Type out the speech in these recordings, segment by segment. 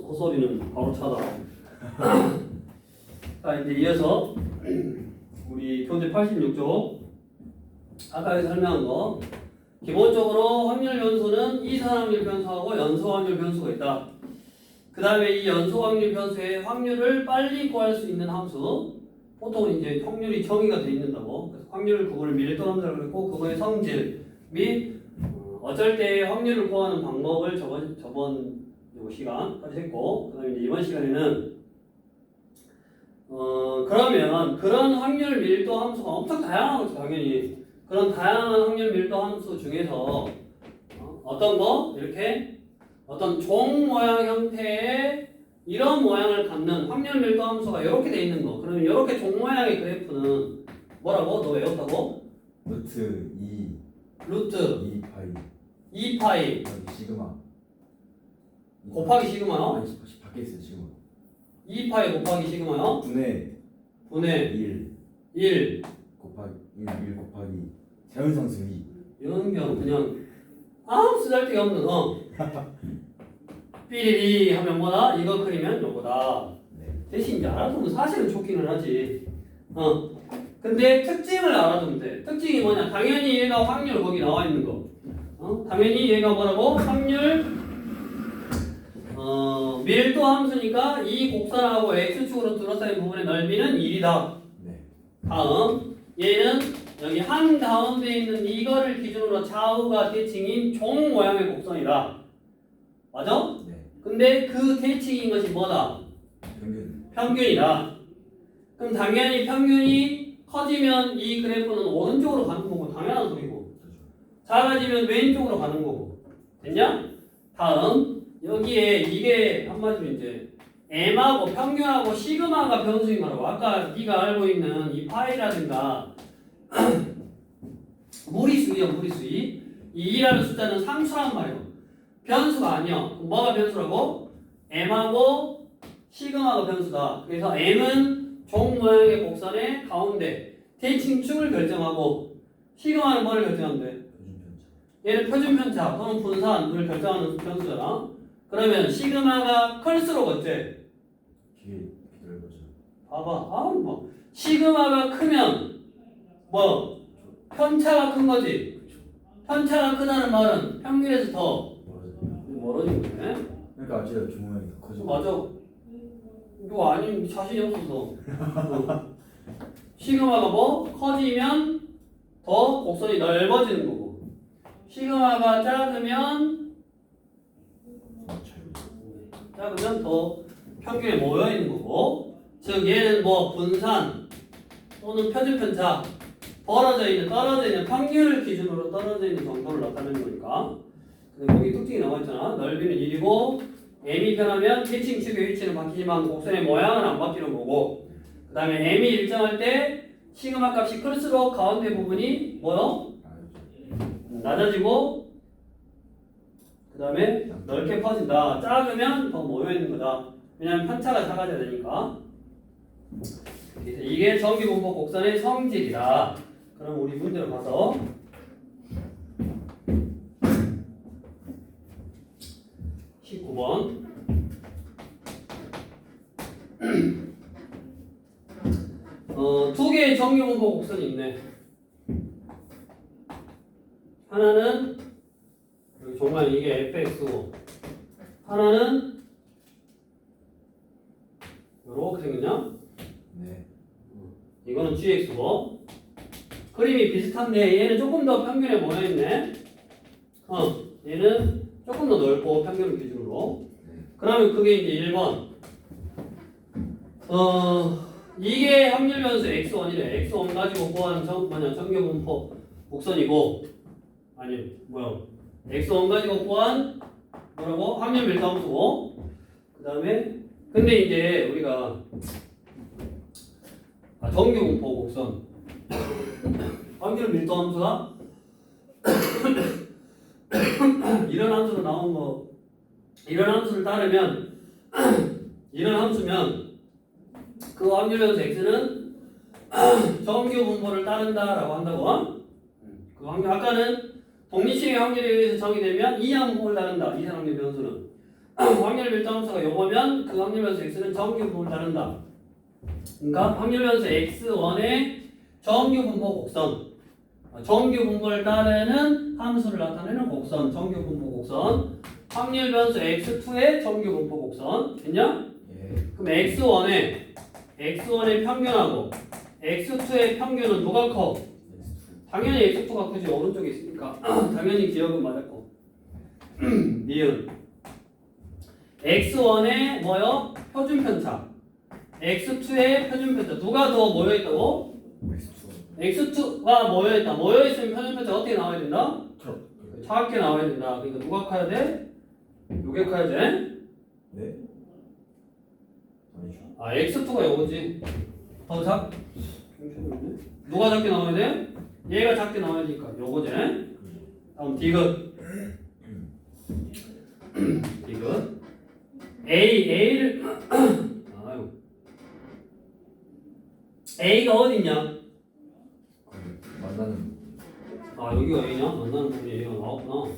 헛소리는 바로 차다. 자, 이제 이어서 우리 교재 86쪽 아까 설명한 거 기본적으로 확률 변수는 이산 확률 변수하고 연소 확률 변수가 있다. 그 다음에 이 연소 확률 변수의 확률을 빨리 구할 수 있는 함수, 보통은 이제 확률이 정의가 돼 있는다고. 그래서 확률 그걸 밀도함수라고 그랬고, 그거의 성질 및 어쩔 때 확률을 구하는 방법을 저번 요 시간까지 했고, 그 다음에 이제 이번 시간에는 그러면 그런 확률 밀도 함수가 엄청 다양하겠죠, 당연히. 그런 다양한 확률 밀도 함수 중에서 어떤 거? 이렇게 어떤 종 모양 형태의 이런 모양을 갖는 확률 밀도 함수가 이렇게 돼 있는 거. 그러면 이렇게 종 모양의 그래프는 뭐라고? 너 외웠다고? 루트 2 루트 2파이 2파이 시그마 곱하기 시그마요? 아니 밖에 있어요 시그마 2파이 곱하기 시그마요? 분의 1 곱하기 1 곱하기 자연상수 2 연경 그냥 아무 쓰잘데기 없는 삐리리 하면 뭐다? 이거 그리면 요거다. 대신 이제 알아두면 사실은 좋기는 하지. 근데 특징을 알아두면 돼. 특징이 뭐냐? 당연히 얘가 확률 거기 나와 있는 거. 당연히 얘가 뭐라고? 확률 밀도 함수니까 이 곡선하고 x축으로 둘러싸인 부분의 넓이는 1이다. 다음 얘는 여기 한 가운데 있는 이거를 기준으로 좌우가 대칭인 종 모양의 곡선이다. 맞아? 근데 그 대칭인 것이 뭐다? 평균이다. 그럼 당연히 평균이 커지면 이 그래프는 오른쪽으로 가는 거고 당연한 소리고, 작아지면 왼쪽으로 가는 거고. 됐냐? 다음 여기에 이게 한마디로 이제 m하고 평균하고 시그마가 변수인 거라고. 아까 네가 알고 있는 이 파이라든가 무리수야 무리수이. 이 2라는 숫자는 상수란 말이에요. 변수가 아니야. 뭐가 변수라고? m하고 시그마가 변수다. 그래서 m은 종 모양의 곡선의 가운데 대칭축을 결정하고, 시그마는 뭐를 결정한대? 얘는 표준편차 또는 분산을 결정하는 변수잖아. 그러면 시그마가 클수록 어째? 봐봐. 뭐 시그마가 크면 뭐 편차가 큰 거지. 편차가 크다는 말은 평균에서 더 멀어진 거네. 그러니까 제가 주모양이 더 커지고. 맞아. 이거 아니 자신이 없어서. 시그마가 뭐 커지면 더 곡선이 넓어지는 거고, 시그마가 작으면 더 평균에 모여 있는 거고. 즉 얘는 뭐 분산 또는 표준편차, 떨어져 있는 평균을 기준으로 떨어져 있는 정도를 나타내는 거니까. 여기 특징이 나와 있잖아. 넓이는 1이고 m이 변하면 대칭축의 위치는 바뀌지만 곡선의 모양은 안 바뀌는 거고, 그 다음에 m이 일정할 때 시그마 값이 클수록 가운데 부분이 뭐요? 낮아지고, 그 다음에 넓게 퍼진다. 작으면 더 모여있는 거다. 왜냐하면 편차가 작아져야 되니까. 이게 정기분포 곡선의 성질이다. 그럼 우리 문제로 가서 19번 두 개의 정기분포 곡선이 있네. 하나는 여기 정말 이게 fx고, 하나는 이렇게 생겼냐? 이거는 gx고. 그림이 비슷한데 얘는 조금 더 평균에 모여있네. 얘는 조금 더 넓고 평균을 기준으로. 그러면 그게 이제 1번. 이게 확률 변수 x1이래. x1 가지고 구하는 정규분포 곡선이고, 아니 뭐야? x1 가지고 구한 뭐라고? 확률 밀도 함수고. 그 다음에 근데 이제 우리가 정규분포 곡선 확률 밀도 함수가 이런 함수로 나온 거, 이런 함수를 따르면 이런 함수면 그 확률 변수 x는 정규분포를 따른다라고 한다고. 그 확률 아까는 독립식의 확률에 의해서 정의되면 이항분포를 따른다. 이산 확률 변수는. 확률 밀도 함수가 요거면 그 확률 변수 x는 정규 분모를 따른다. 그러니까 확률 변수 x1의 정규 분모 곡선, 정규 분모를 따르는 함수를 나타내는 곡선, 정규 분모 곡선. 확률 변수 x2의 정규 분모 곡선. 됐냐? 예. 그럼 x1의 평균하고 x2의 평균은 누가 커? 당연히 x2가 크지. 오른쪽에 있으니까 당연히 기억은 맞았고. 니은 x1의 뭐요? 표준 편차, x2의 표준 편차. 누가 더 모여있다고? x2가 모여있다. 모여있으면 표준 편차 어떻게 나와야 된다? 작게 나와야 된다. 그러니까 누가 커야 돼? 요게 커야 돼? 네? 아니죠. 아, x2가 요거지. 더 작? 누가 작게 나와야 돼? 얘가 작게 나와야 되니까 요거지. 다음 디귿. 디귿. A를 아유. A가 어딨냐? 만나는 아, 여기가 A냐? 만나는 부분이 A가 나왔구나.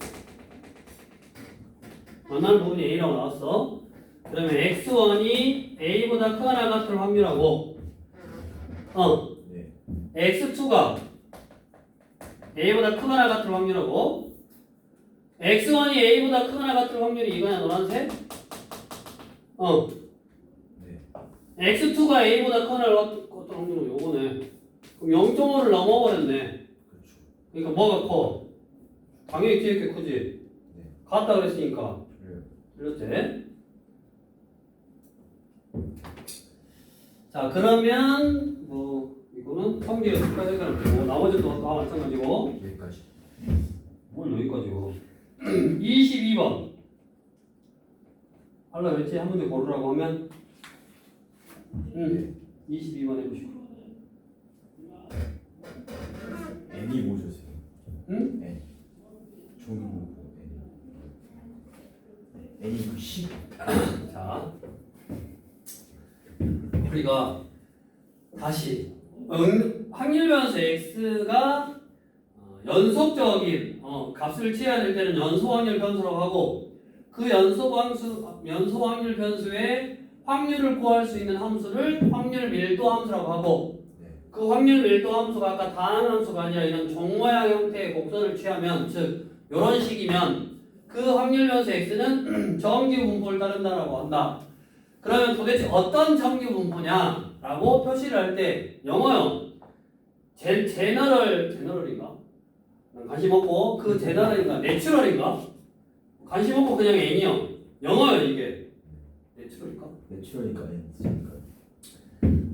만나는 부분이 A라고 나왔어. 그러면 x1이 A보다 크거나 같을 확률하고 네. x2가 A보다 크거나 같을 확률하고 x1이 A보다 크거나 같을 확률이 이거냐 노란색? 네. x2가 A보다 크거나 같을 확률은 요거네. 그럼 0.5를 넘어버렸네. 그렇죠. 그러니까 뭐가 커? 당연히 뒤에 게 크지. 네. 같다 그랬으니까. 그래요. 틀렸지? 자, 그러면 뭐 이거는 성질 여기까지 가는 나머지도 다 마찬가지고. 여기까지. 뭘 여기까지고. 22번. 할라 그랬지? 한 문제 고르라고 하면 22번 해보시고. N이 뭐죠? 응? N. 종이고 N. N이 그 10. 자, 우리가 다시 확률 변수 x가 연속적인 값을 취해야 될 때는 연소 확률 변수라고 하고 그 연소 확률 변수의 확률을 구할 수 있는 함수를 확률 밀도 함수라고 하고 그 확률 밀도 함수가 아까 단한 함수가 아니라 이런 종 모양 형태의 곡선을 취하면 즉 이런 식이면 그 확률 변수 x는 정규 분포를 따른다라고 한다. 그러면 도대체 어떤 정규 분포냐라고 표시를 할 때 영어요. 제너럴인가? 관심 없고 그 제너럴인가? 내추럴인가? 관심 없고 그냥 n이요. 영어요 이게. 내추럴일까? 내추럴이니까 N.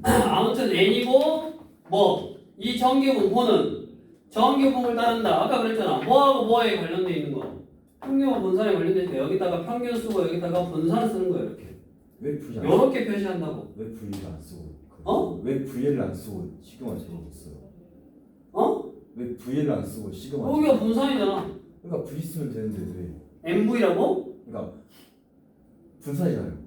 아무튼 n이고 뭐 이 정규 분포는 정규 분포를 따른다. 아까 그랬잖아. 뭐하고 뭐에 관련돼 있는 거. 평균과 분산에 관련돼 있으니까 여기다가 평균 쓰고 여기다가 분산 쓰는 거야 이렇게. 왜 V를 안 요렇게 표시한다고. 왜 V를 안 쓰고? 왜 V를 안 쓰고 시그마 제로 써요? 왜 V를 안 쓰고 시그마? 여기가 분산이잖아. 그러니까 V 쓰면 되는데 왜? MV라고? 그러니까 분산이잖아요.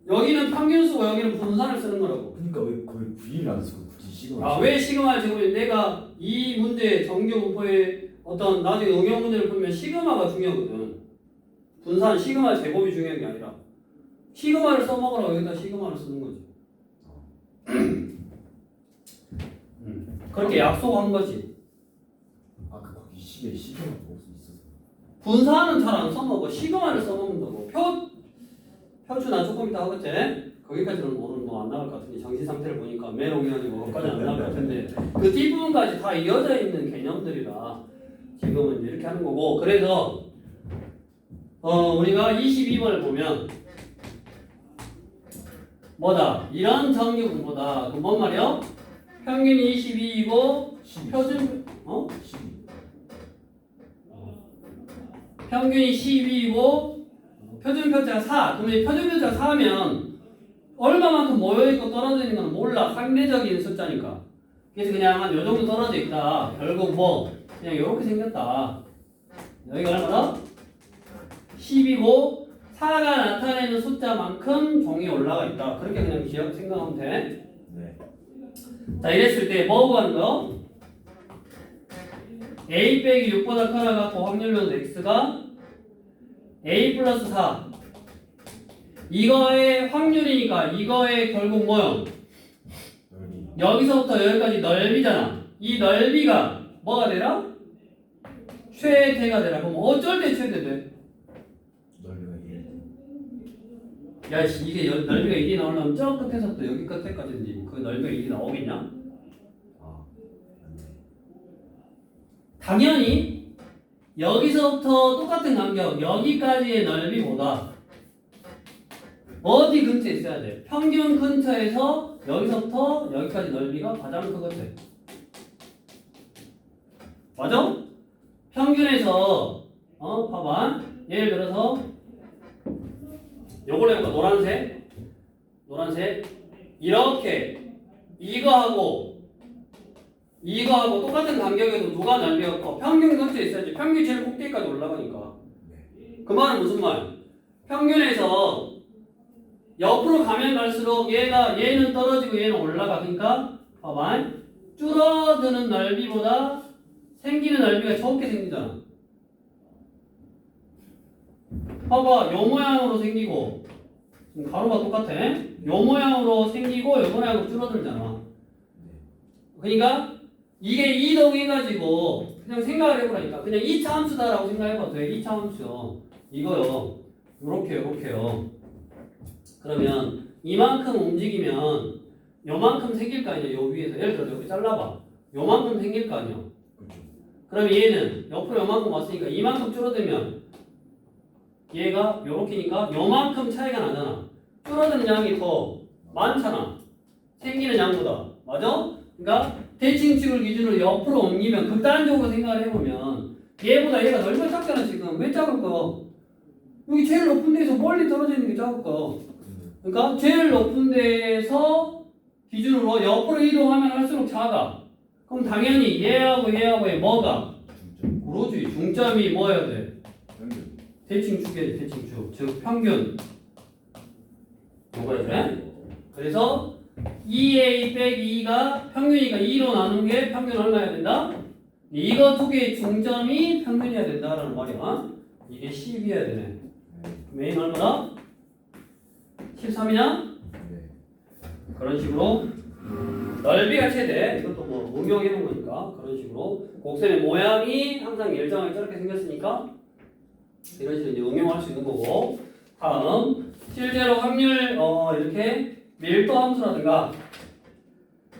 여기는 평균 쓰고 여기는 분산을 쓰는 거라고. 그러니까 왜 거기 V를 안 쓰고 굳이 시그마? 아, 왜 시그마를 제곱해? 내가 이 문제 정규 분포의 어떤 나중에 응용 문제를 풀면 시그마가 중요하거든. 분산 시그마 제곱이 중요한 게 아니라 시그마를 써먹으라고 여기다 시그마를 쓰는 거지. 그렇게 약속한 거지. 아까 거기 시계 시그마 먹을 수 있어서. 분산은 잘 안 써먹어. 시그마를 써먹는다고. 표주나 조금 이따 하겠지? 거기까지는 오늘 뭐 안 나갈 것 같으니 정신 상태를 보니까 매롱이라니 뭐까지 안 나갈 것 같은데 그 뒷부분까지 다 이어져 있는 개념들이라 지금은 이렇게 하는 거고. 그래서 우리가 22번을 보면 뭐다? 이런 정규 분포다. 그럼 뭔 말이야? 평균이 22이고 표준 12. 평균이 12이고 표준 편차가 4. 그러면 표준 편차가 4면 얼마만큼 모여있고 떨어져 있는 건 몰라. 상대적인 숫자니까. 그래서 그냥 한 요 정도 떨어져 있다. 결국 뭐 그냥 이렇게 생겼다. 여기가 얼마다? 10이고 4가 나타내는 숫자만큼 종이 올라가 있다. 그렇게 그냥 생각하면 돼. 네. 자, 이랬을 때 뭐 구하는 거? a 빼기 6보다 크거나 같고 확률 변수 x가 a 플러스 4 이거의 확률이니까 이거의 결국 뭐요? 넓이. 여기서부터 여기까지 넓이잖아. 이 넓이가 뭐가 되라? 최대가 되라. 그럼 어쩔 때 최대 돼? 넓이가 1. 야씨 이게 넓이가 1이 나오려면 저 끝에서부터 여기 끝에까지 그 넓이가 1이 나오겠냐? 아, 맞네. 당연히 여기서부터 똑같은 간격 여기까지의 넓이보다 어디 근처에 있어야 돼? 평균 근처에서 여기서부터 여기까지 넓이가 가장 크거든. 맞아? 평균에서 봐봐. 예를 들어서 요걸 해볼까? 노란색 이렇게 이거하고 똑같은 간격에도 누가 넓이가 커? 평균 근처에 있어야지. 평균 제일 꼭대기까지 올라가니까. 그 말은 무슨 말? 평균에서 옆으로 가면 갈수록 얘는 떨어지고 얘는 올라가. 그러니까 봐봐. 줄어드는 넓이보다 생기는 넓이가 적게 생기잖아. 봐봐. 요 모양으로 생기고 가로가 똑같아. 요 모양으로 생기고 요 모양으로 줄어들잖아. 그러니까 이게 이동해가지고 그냥 생각을 해보라니까. 그냥 2차 함수다라고 생각해봐도 돼. 2차 함수요. 이거요. 요렇게요. 그러면 이만큼 움직이면 요만큼 생길 거 아니야. 요 위에서. 예를 들어 여기 잘라봐. 요만큼 생길 거 아니야. 그럼 얘는 옆으로 요만큼 왔으니까 이만큼 줄어들면 얘가 요렇게니까 요만큼 차이가 나잖아. 줄어드는 양이 더 많잖아. 생기는 양보다. 맞아? 그러니까 대칭축을 기준으로 옆으로 옮기면 극단적으로 생각을 해보면 얘보다 얘가 넓어 작잖아. 지금 왜 작을까? 여기 제일 높은 데에서 멀리 떨어져 있는 게 작을까? 그러니까 제일 높은 데에서 기준으로 옆으로 이동하면 할수록 작아. 그럼 당연히 얘하고 얘하고의 뭐가? 그러지. 중점이 뭐여야 돼? 대칭축이야. 대칭축. 즉 평균. 뭐가 돼? 그래서 2a 빼기 2가 평균이니까 2로 나눈 게 평균 얼마여야 된다? 이거 두 개의 중점이 평균이어야 된다라는 말이야. 이게 10이어야 되네. 메인 얼마다? 13이냐? 그런 식으로 넓이가 최대. 이것도 뭐 응용해 놓은 거니까 그런 식으로 곡선의 모양이 항상 일정하게 저렇게 생겼으니까 이런 식으로 이제 응용할 수 있는 거고. 다음 실제로 확률 이렇게 밀도 함수라든가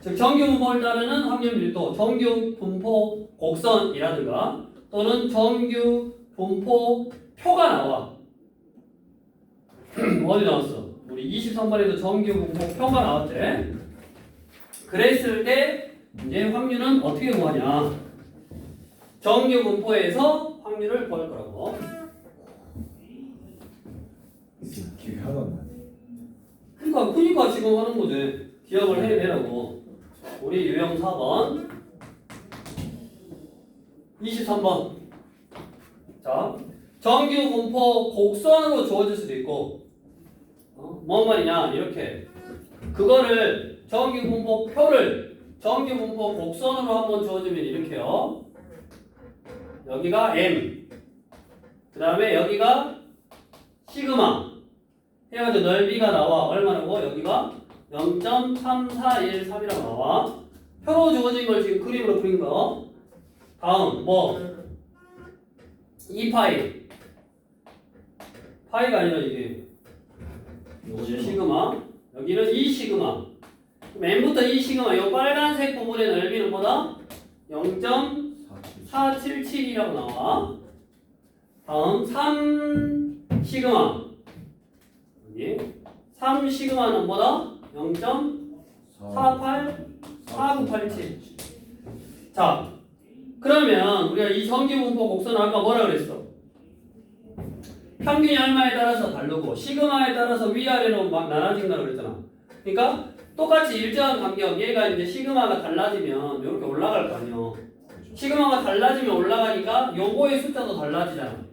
즉 정규 분포를 따르는 확률 밀도, 정규 분포 곡선이라든가 또는 정규 분포 표가 나와. 어디 나왔어? 우리 23번에도 정규 분포 표가 나왔대. 그랬을 때 이제 확률은 어떻게 구하냐? 정규 분포에서 확률을 구할 거라고. 기회 하나도 안 나네. 그러니까 지금 하는 거지. 기억을 해내라고. 우리 유형 4번 23번 자 정규 분포 곡선으로 주어질 수도 있고 뭔 말이냐 이렇게 그거를 정규 분포 표를 정규 분포 곡선으로 한번 주어지면 이렇게요. 여기가 M 그 다음에 여기가 시그마 해가지고 넓이가 나와. 얼마라고? 여기가 0.3413이라고 나와. 표로 주어진 걸 지금 그림으로 그린 거. 다음 뭐 2파이 파이가 아니라 이게 시그마 여기는 2시그마 그럼 M부터 2시그마 이 빨간색 부분의 넓이는 뭐다? 0.477이라고 나와. 다음 3시그마 여기 3시그마는 뭐다? 0.484987 자 그러면 우리가 이 정규분포 곡선은 아까 뭐라 그랬어? 평균이 얼마에 따라서 다르고 시그마에 따라서 위아래로 막 나눠진다고 그랬잖아. 그러니까 똑같이 일정한 간격 얘가 이제 시그마가 달라지면 이렇게 올라갈 거 아니야. 시그마가 달라지면 올라가니까 요거의 숫자도 달라지잖아.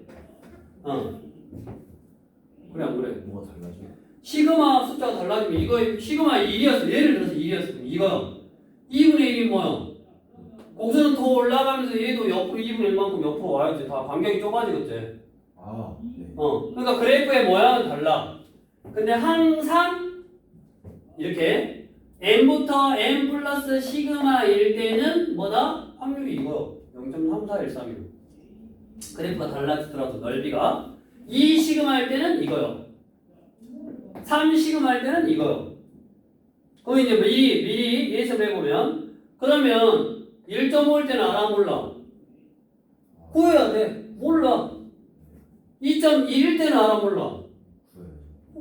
그래 안 그래? 뭐가 달라져? 시그마 숫자가 달라지면 이거 시그마 1이었어. 예를 들어서 1이었어. 이거 2분의 1이 뭐야? 곡선은 더 올라가면서 얘도 옆으로 2분의 1만큼 옆으로 와야지. 다 간격이 좁아지겠지. 아, 네. 그러니까 그래프의 모양은 달라. 근데 항상 이렇게 n부터 n 플러스 시그마일 때는 뭐다? 확률이 이거요. 0.3413이요. 그래프가 달라지더라도 넓이가 2 시그마일 때는 이거요. 3 시그마일 때는 이거요. 그럼 이제 미리 예습해 보면 그러면 1.5일 때는 알아 몰라? 구해야 돼. 몰라. 2.1일 때는 알아 몰라?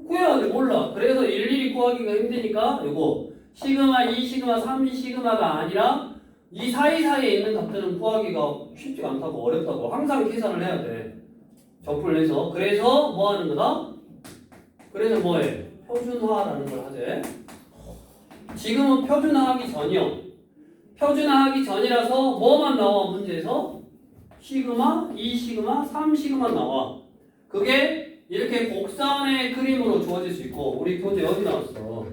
구해야 돼. 몰라. 그래서 일일이 구하기가 힘드니까 요거 시그마 2 시그마 3 시그마가 아니라 이 사이사이에 있는 값들은 구하기가 쉽지가 않다고 어렵다고 항상 계산을 해야 돼. 적분을 해서. 그래서 뭐 하는 거다? 그래서 뭐해? 표준화라는 걸 하재. 지금은 표준화하기 전이요. 표준화하기 전이라서 뭐만 나와 문제에서? 시그마, 2 시그마, 3 시그마 나와. 그게 이렇게 곡선의 그림으로 주어질 수 있고 우리 교재 여기 나왔어.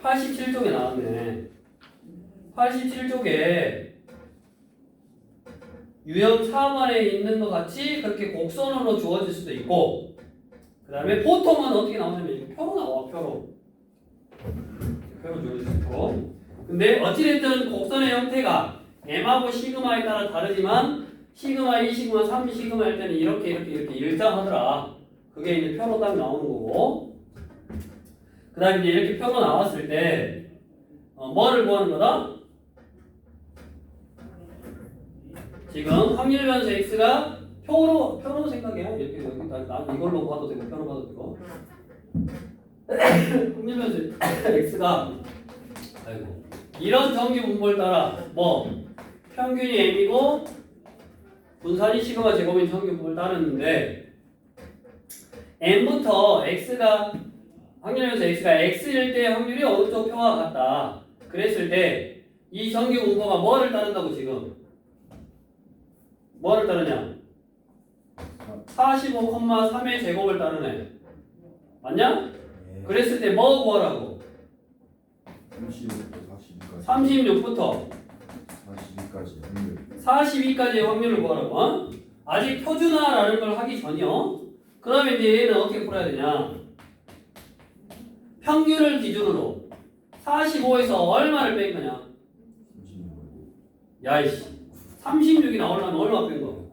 87쪽에 나왔네. 87쪽에 유형 4번에 있는 것 같이 그렇게 곡선으로 주어질 수도 있고 그 다음에 보통은 어떻게 나오냐면 이렇게 표로 나와. 표로 주어질 수 있고 근데 어찌됐든 곡선의 형태가 m하고 시그마에 따라 다르지만 시그마, 2 시그마, 3 시그마일 때는 이렇게 일정하더라. 그게 이제 표로 딱 나오는 거고 그 다음에 이제 이렇게 표로 나왔을 때 뭐를 구하는 거다? 지금 확률 변수 x가 표로 생각해. 이렇게 여기 난 이걸로 봐도 되고 표로 봐도 되고 확률 변수 x가 아이고 이런 정규 분모를 따라 뭐 평균이 m이고 분산이 시그마 제곱인 정규 분모를 따르는데 m부터 x가 확률 변수 x가 x일 때 확률이 어느 쪽 표와 같다. 그랬을 때 이 정규 분모가 뭐를 따른다고 지금? 뭐를 따르냐? 45,3의 제곱을 따르네. 맞냐? 그랬을 때 뭐 구하라고? 36부터 42까지의 확률을 구하라고. 어? 아직 표준화라는 걸 하기 전이요. 그러면 이제 얘는 어떻게 풀어야 되냐? 평균을 기준으로 45에서 얼마를 뺀 거냐? 야이씨 36이 나오려면 얼마 뺀 거?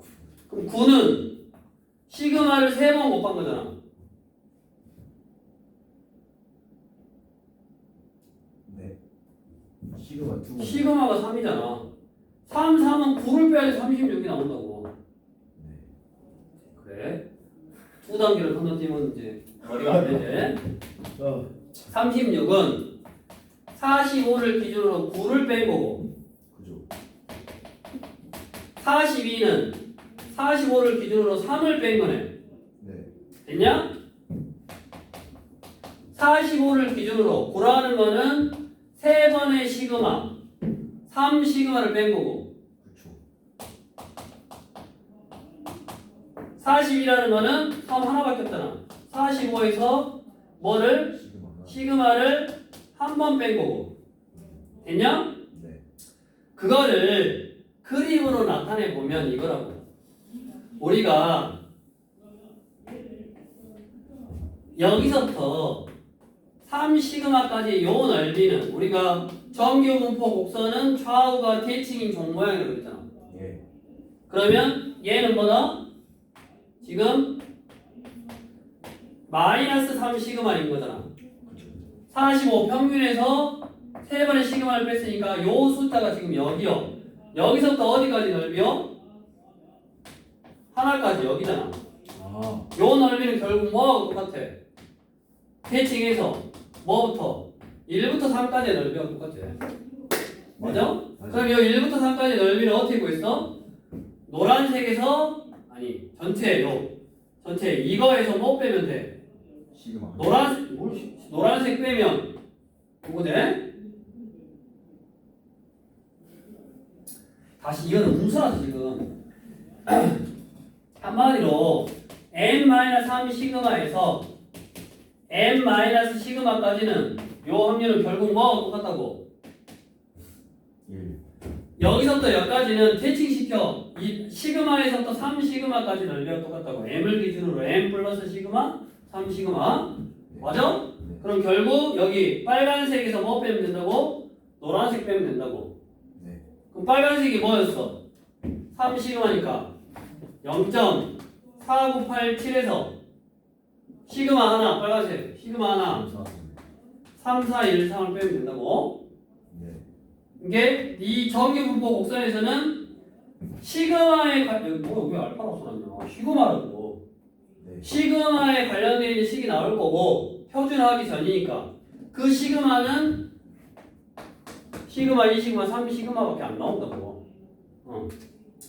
그럼 9는 시그마를 3번 곱한 거잖아. 네. 시그마 2번. 시그마가 3이잖아. 3, 3은 9를 빼야지 36이 나온다고. 네. 그래. 두 단계를 건너뛰면 이제 머리가 안 되지. 36은 45를 기준으로 9를 뺀 거고. 그죠. 42는 45를 기준으로 3을 뺀 거네. 네. 됐냐? 45를 기준으로 9라는 거는 3번의 시그마 3 시그마를 뺀 거고 그렇죠. 40이라는 거는 3 하나밖에 없잖아. 45에서 뭐를? 시그마를 한 번 뺀 거고 됐냐? 네. 그거를 그림으로 나타내 보면 이거라고. 우리가 여기서부터 3 시그마까지 요 넓이는 우리가 정규 분포 곡선은 좌우가 대칭인 종 모양이라고 그랬잖아. 예. 그러면 얘는 뭐다? 지금 마이너스 3 시그마인 거잖아. 그죠. 45 평균에서 3번의 시그마를 뺐으니까 요 숫자가 지금 여기요. 여기서부터 어디까지 넓이요? 하나까지 여기잖아. 아. 요 넓이는 결국 뭐하고 똑같아? 대칭해서 뭐부터? 1부터 3까지의 넓이가 똑같아. 맞아? 그럼 이 1부터 3까지 넓이를 어떻게 구했어? 노란색에서 아니 전체 이거에서 뭐 빼면 돼? 시그마. 노란색 빼면 뭐가 돼? 다시 이거는 음수라서 지금 한마디로 n-3 시그마에서 n- 시그마까지는 요 확률은 결국 뭐하고 똑같다고? 1. 여기서부터 여기까지는 대칭시켜. 이 시그마에서부터 3 시그마까지 넓이가 똑같다고. m을 기준으로 m 플러스 시그마, 3시그마. 네. 맞아? 네. 그럼 결국 여기 빨간색에서 뭐 빼면 된다고? 노란색 빼면 된다고. 네. 그럼 빨간색이 뭐였어? 3시그마니까 0.4987에서 시그마 하나, 빨간색 시그마 하나 3, 4, 1, 3을 빼면 된다고. 네. 이게 이 정규분포 곡선에서는 시그마에 여기 왜 알파라고 써놨냐? 시그마라고. 네. 시그마에 관련되어 있는 식이 나올 거고 표준화하기 전이니까 그 시그마는 시그마, 2시그마, 3시그마밖에 안 나온다고.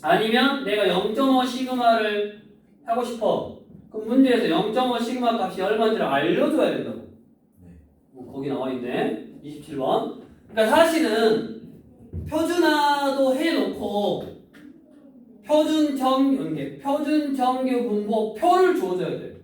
아니면 내가 0.5 시그마를 하고 싶어. 그럼 문제에서 0.5 시그마 값이 얼마인지를 알려줘야 된다고. 네. 거기 나와 있네. 27번. 그러니까 사실은 표준화도 해놓고 표준 정규 분포 표를 주어줘야 돼.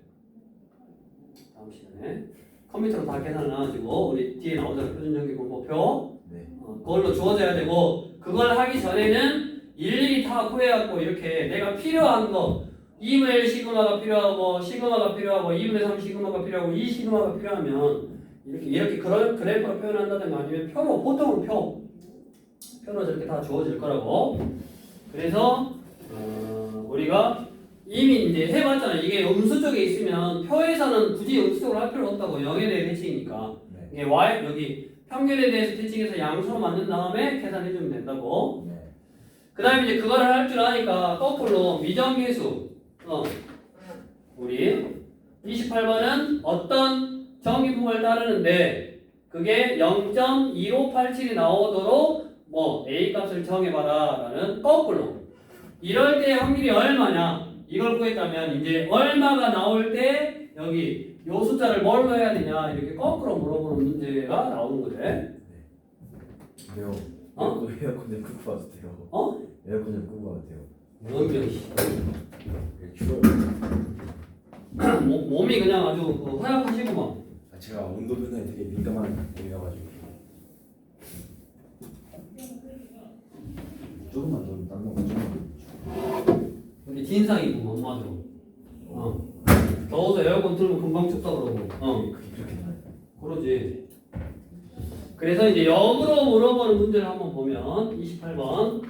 다음 시간에 컴퓨터로 다 계산해가지고 우리 뒤에 나오잖아. 표준 정규 분포 표. 네. 그걸로 주어져야 되고 그걸 하기 전에는 일일이 다 구해갖고 이렇게 내가 필요한 거 2분의 1 시그마가 필요하고 시그마가 필요하고 2분의 3 시그마가 필요하고 2 시그마가 필요하면 이렇게 그런 그래프로 표현한다든가 아니면 표로 보통은 표로 저렇게 다 주어질 거라고. 그래서 우리가 이미 이제 해봤잖아. 이게 음수 쪽에 있으면 표에서는 굳이 음수 쪽으로 할 필요 없다고. 0에 대해 대칭이니까. 네. 이게 y 여기 평균에 대해서 대칭해서 양수로 만든 다음에 계산해주면 된다고. 네. 그 다음에 이제 그거를 할 줄 아니까 거꾸로 미정계수. 우리 28번은 어떤 정기분포를 따르는데 그게 0.1587이 나오도록 뭐 A 값을 정해봐라 라는 거꾸로. 이럴 때 확률이 얼마냐? 이걸 구했다면 이제 얼마가 나올 때 여기 요 숫자를 뭘로 해야 되냐? 이렇게 거꾸로 물어보는 문제가 나오는 거래. 네요. 에어컨 좀 끄고 와도 돼요. 에어컨 좀 끄고 와도 돼요. 뭔 추워요. 몸이 그냥 아주 허약하시구만. 제가 온도 변화에 되게 민감한 애여가지고. 조금만 더 딴거 조금만. 우리 진상이구만 엄마도. 더워서 에어컨 틀면 금방 춥다 그러고. 그게 그렇게 나요. 그러지. 그래서 이제 역으로 물어보는 문제를 한번 보면 28번.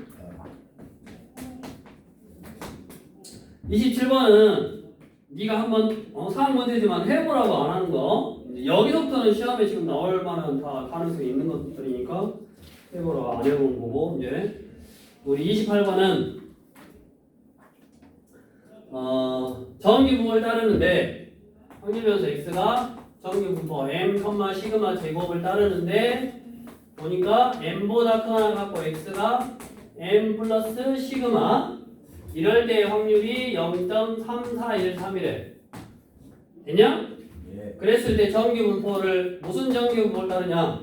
27번은 네가 한번 사학 문제지만 해보라고 안 하는 거. 이제 여기서부터는 시험에 지금 나올 만한 다 가능성이 있는 것들이니까 해보라고 안 해보는 거고. 이제 우리 28번은 정기분포를 따르는데 확률변수 x가 정기분포 m, 시그마 제곱을 따르는데 보니까 m보다 큰 하나 갖고 x가 m 플러스 시그마 이럴 때 확률이 0.3413이래. 됐냐? 예. 그랬을 때 정기분포를 무슨 정기분포를 따르냐?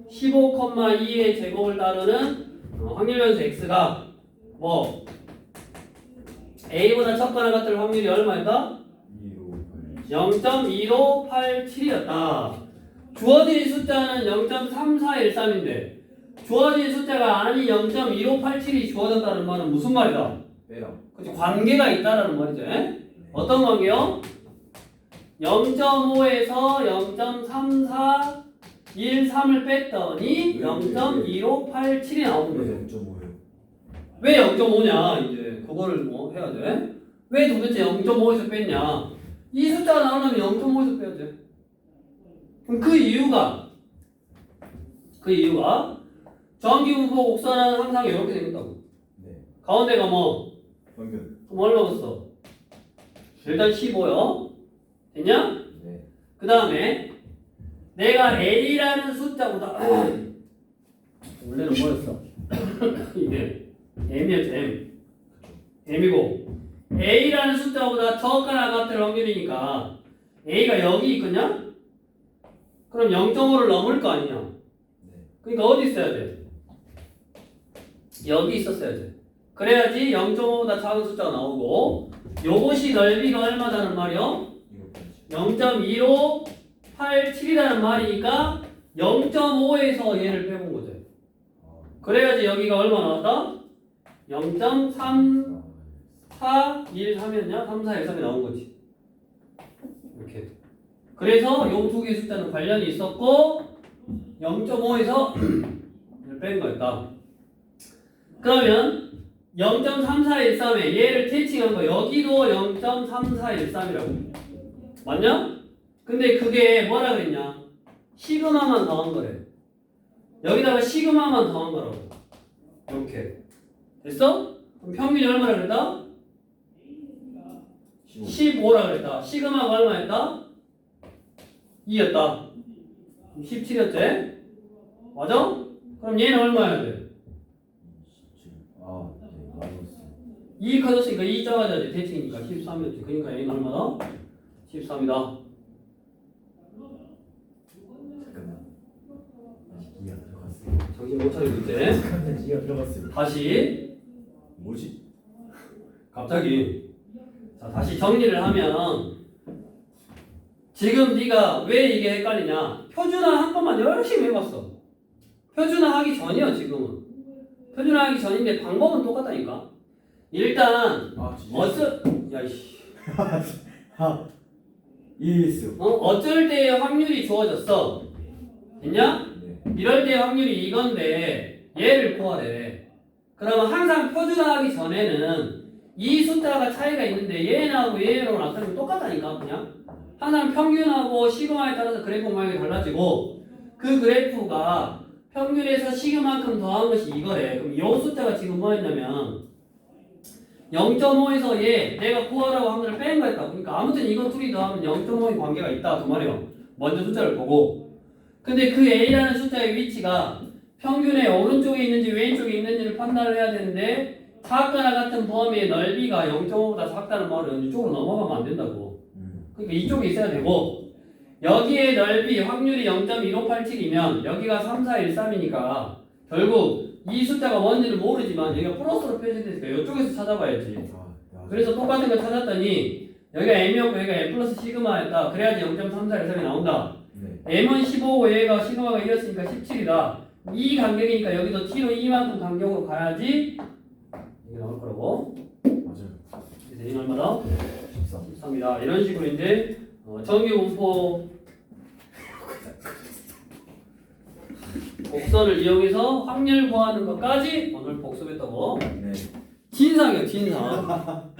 15,2의 제곱을 따르는 확률변수 x가 뭐 a보다 적거나 같을 확률이 얼마였다? 0.1587이었다. 주어진 숫자는 0.3413인데 주어진 숫자가 아닌 0.1587이 주어졌다는 말은 무슨 말이다? 빼라. 그치, 관계가 있다라는 말이죠. 어떤 관계요? 0.5에서 0.3413을 뺐더니 0.1587이 나오는 거죠. 0.5예요. 왜 0.5냐? 이제 그거를 뭐 해야 돼? 왜 도대체 0.5에서 뺐냐? 이 숫자가 나오려면 0.5에서 빼야 돼. 그럼 그 이유가 정기분포 곡선은 항상 이렇게 생겼다고. 네. 가운데가 뭐? 평균. 그럼 얼마 줬어? 일단 15요. 됐냐? 네. 그 다음에 내가 A라는 숫자보다 원래는 뭐였어? 이게 M이었죠. M이고 A라는 숫자보다 적거나 같을 확률이니까 A가 여기 있거냐? 그럼 0.5를 넘을 거 아니냐? 네. 그러니까 어디 있어야 돼? 여기 있었어야 돼. 그래야지 0.5보다 작은 숫자가 나오고 요것이 넓이가 얼마다는 말이요? 0.1587이라는 말이니까 0.5에서 얘를 빼본 거죠. 그래야지 여기가 얼마 나왔다? 0.3413이었냐? 3413이 나온 거지. 이렇게. 그래서 요 두 개의 숫자는 관련이 있었고 0.5에서 뺀 거였다. 그러면 0.3413에 얘를 대칭한 거 여기도 0.3413이라고 맞냐? 근데 그게 뭐라 그랬냐? 시그마만 더한 거래. 여기다가 시그마만 더한 거라고. 이렇게 됐어? 그럼 평균이 얼마라 그랬다? 15라 그랬다. 시그마가 얼마였다? 2였다. 17이었지? 맞아? 그럼 얘는 얼마야 돼? 아, 네, 마이너스. 2 커졌으니까 2 작아져야지. 대칭이니까 13이었지. 그러니까 얘는 얼마다? 13이다. 잠깐만. 아직 이해가 들어갔어요. 정신 못 차리고 있지? 잠깐만, 이해가 들어갔어요. 다시 뭐지? 갑자기 자 다시 정리를 하면 지금 네가 왜 이게 헷갈리냐? 표준화 한 번만 열심히 해봤어. 표준화 하기 전이야 지금은. 표준화 하기 전인데 방법은 똑같다니까. 일단 야이씨 이해했어. 어쩔 때의 확률이 주어졌어. 됐냐? 네. 이럴 때의 확률이 이건데 얘를 구하래. 그러면 항상 표준화하기 전에는 이 숫자가 차이가 있는데 얘하고 얘로 나타내면 똑같다니까 그냥. 항상 평균하고 시그마에 따라서 그래프 모양이 달라지고 그 그래프가 평균에서 시그만큼 더한 것이 이거래. 그럼 이 숫자가 지금 뭐였냐면 0.5에서 얘 내가 구하라고 한 거를 뺀 거였다. 그러니까 아무튼 이거 둘이 더하면 0.5의 관계가 있다 그 말이야. 먼저 숫자를 보고. 근데 그 A라는 숫자의 위치가 평균의 오른쪽에 있는지 왼쪽에 있는지를 판단을 해야 되는데 작거나 같은 범위의 넓이가 0.5보다 작다는 말은 이쪽으로 넘어가면 안 된다고. 그러니까 이쪽에 있어야 되고 여기의 넓이 확률이 0.1587이면 여기가 3413이니까 결국 이 숫자가 뭔지를 모르지만 여기가 플러스로 표시되니까 이쪽에서 찾아봐야지. 그래서 똑같은 거 찾았더니 여기가 M이었고 여기가 M 플러스 시그마였다. 그래야지 0.3413이 나온다. 네. M은 15고 얘가 시그마가 1이었으니까 17이다. 이 간격이니까 여기도 T로 이만큼 간격으로 가야지 이게 나올 거라고. 맞아요. 그래서 얘는 얼마다? 13. 13이다. 이런 식으로 이제 정규 분포 곡선을 이용해서 확률 구하는 것까지 오늘 복습했다고. 네. 진상이야 진상.